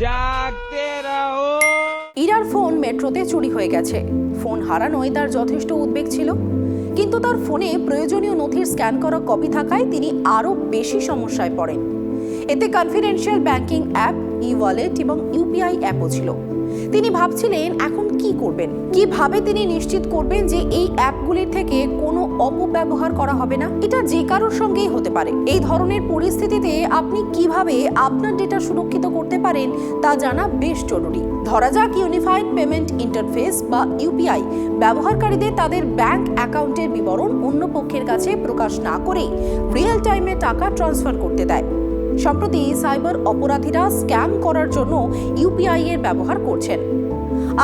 জাগতে রহো। ইরার ফোন মেট্রোতে চুরি হয়ে গেছে। ফোন হারানোয় তার যথেষ্ট উদ্বেগ ছিল, কিন্তু তার ফোনে প্রয়োজনীয় নথির স্ক্যান করা কপি থাকায় তিনি আরও বেশি সমস্যায় পড়েন। এতে কনফিডেন্সিয়াল ব্যাংকিং অ্যাপ, ই ওয়ালেট এবং ইউপিআই অ্যাপও ছিল। তিনি ভাবছিলেন এখন কি করবেন, কিভাবে তিনি নিশ্চিত করবেন যে এই অ্যাপগুলির থেকে কোনো অপব্যবহার করা হবে না। এটা যে কারোর সঙ্গেই হতে পারে। এই ধরনের পরিস্থিতিতে আপনি কিভাবে আপনার ডেটা সুরক্ষিত করতে পারেন তা জানা বেশ জরুরি। ধরা যাক ইউনিফাইড পেমেন্ট ইন্টারফেস বা ইউপিআই ব্যবহারকারীদের তাদের ব্যাংক অ্যাকাউন্টের বিবরণ অন্য পক্ষের কাছে প্রকাশ না করে রিয়েল টাইমে টাকা ট্রান্সফার করতে দেয়। সম্প্রতি সাইবার অপরাধীরা স্ক্যাম করার জন্য ইউপিআই এর ব্যবহার করছেন।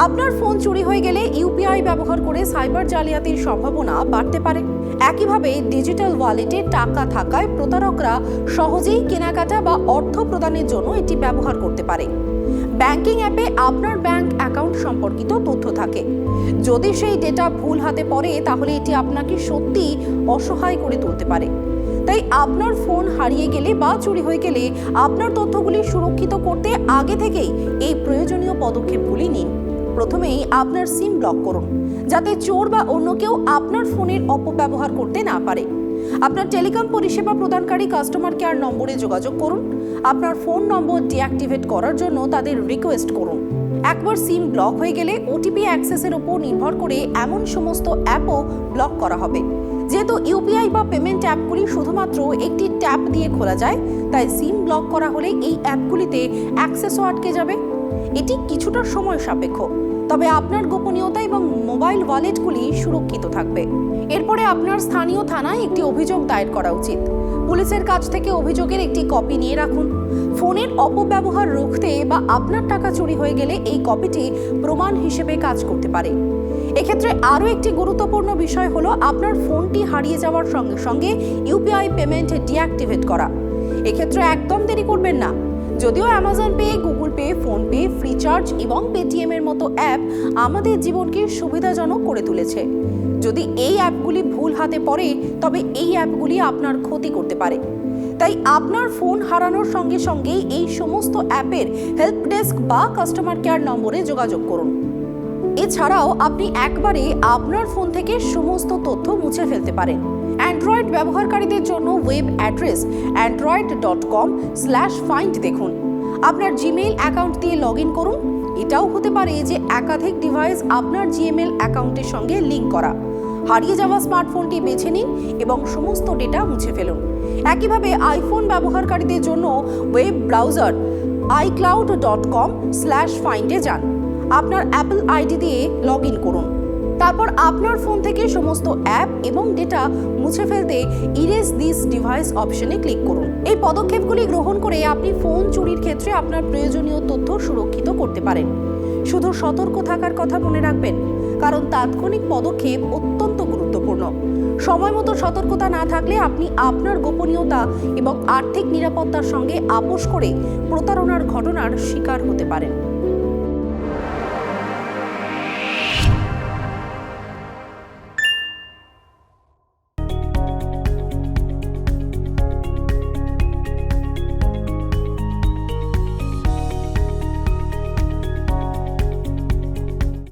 আপনার ফোন চুরি হয়ে গেলে ইউপিআই ব্যবহার করে সাইবার জালিয়াতির সম্ভাবনা বাড়তে পারে। একইভাবে ডিজিটাল ওয়ালেটে টাকা থাকায় প্রতারকরা সহজেই কেনাকাটা বা অর্থ প্রদানের জন্য এটি ব্যবহার করতে পারে। ব্যাংকিং অ্যাপে আপনার ব্যাংক অ্যাকাউন্ট সম্পর্কিত তথ্য থাকে। যদি সেই ডেটা ভুল হাতে পড়ে তাহলে এটি আপনাকে সত্যিই অসহায় করে তুলতে পারে। তাই আপনার ফোন হারিয়ে গেলে বা চুরি হয়ে গেলে আপনার তথ্যগুলি সুরক্ষিত করতে আগে থেকেই এই প্রয়োজনীয় পদক্ষেপগুলি নিন। প্রথমেই আপনার সিম ব্লক করুন, যাতে চোর বা অন্য কেউ আপনার ফোনের অপব্যবহার করতে না পারে। আপনার টেলিকম পরিষেবা প্রদানকারী কাস্টমার কেয়ার নম্বরে যোগাযোগ করুন। আপনার ফোন নম্বর ডিঅ্যাক্টিভেট করার জন্য তাদের রিকোয়েস্ট করুন। একবার সিম ব্লক হয়ে গেলে ওটিপি অ্যাক্সেসের উপর নির্ভর করে এমন সমস্ত অ্যাপও ব্লক করা হবে। যেহেতু ইউপিআই বা পেমেন্ট অ্যাপগুলি শুধুমাত্র একটি ট্যাপ দিয়ে খোলা যায়, তাই সিম ব্লক করা হলে এই অ্যাপগুলিতে অ্যাক্সেসও আটকে যাবে। এটি কিছুটা সময় সাপেক্ষ, তবে আপনার গোপনীয়তা এবং মোবাইল ওয়ালেটগুলি সুরক্ষিত থাকবে। এরপরে আপনার স্থানীয় থানায় একটি অভিযোগ দায়ের করা উচিত। পুলিশের কাছ থেকে অভিযোগের একটি কপি নিয়ে রাখুন। ফোনের অপব্যবহার রুখতে বা আপনার টাকা চুরি হয়ে গেলে এই কপিটি প্রমাণ হিসেবে কাজ করতে পারে। এক্ষেত্রে আরও একটি গুরুত্বপূর্ণ বিষয় হলো আপনার ফোনটি হারিয়ে যাওয়ার সঙ্গে সঙ্গে ইউপিআই পেমেন্ট ডিঅ্যাক্টিভেট করা। এক্ষেত্রে একদম দেরি করবেন না। যদিও Amazon pay, Google pay, PhonePe, Freecharge এবং পেটিএম এর মতো অ্যাপ আমাদের জীবনকে সুবিধাজনক করে তুলেছে, যদি এই অ্যাপগুলি ভুল হাতে পড়ে তবে এই অ্যাপগুলি আপনার ক্ষতি করতে পারে। তাই আপনার ফোন হারানোর সঙ্গে সঙ্গেই এই সমস্ত অ্যাপের হেল্প ডেস্ক বা কাস্টমার কেয়ার নম্বরে যোগাযোগ করুন। এছাড়াও আপনি একবারে আপনার ফোন থেকে সমস্ত তথ্য মুছে ফেলতে পারেন। অ্যান্ড্রয়েড ব্যবহারকারীদের জন্য ওয়েব অ্যাড্রেস android.com/find দেখুন। আপনার জিমেইল অ্যাকাউন্ট দিয়ে লগ ইন করুন। এটাও হতে পারে যে একাধিক ডিভাইস আপনার জিমেইল অ্যাকাউন্টের সঙ্গে লিঙ্ক করা। হারিয়ে যাওয়া স্মার্টফোনটি বেছে নিন এবং সমস্ত ডেটা মুছে ফেলুন। একইভাবে আইফোন ব্যবহারকারীদের জন্য ওয়েব ব্রাউজার icloud.com/find-এ যান। আপনার অ্যাপল আইডি দিয়ে লগ ইন করুন। তারপর আপনার ফোন থেকে সমস্ত অ্যাপ এবং ডেটা মুছে ফেলতে ইরেজ দিস ডিভাইস অপশনে ক্লিক করুন। এই পদক্ষেপগুলি গ্রহণ করে আপনি ফোন চুরির ক্ষেত্রে আপনার প্রয়োজনীয় তথ্য সুরক্ষিত করতে পারেন। শুধু সতর্ক থাকার কথা মনে রাখবেন, কারণ তাৎক্ষণিক পদক্ষেপ অত্যন্ত গুরুত্বপূর্ণ। সময় মতো সতর্কতা না থাকলে আপনি আপনার গোপনীয়তা এবং আর্থিক নিরাপত্তার সঙ্গে আপোষ করে প্রতারণার ঘটনার শিকার হতে পারেন।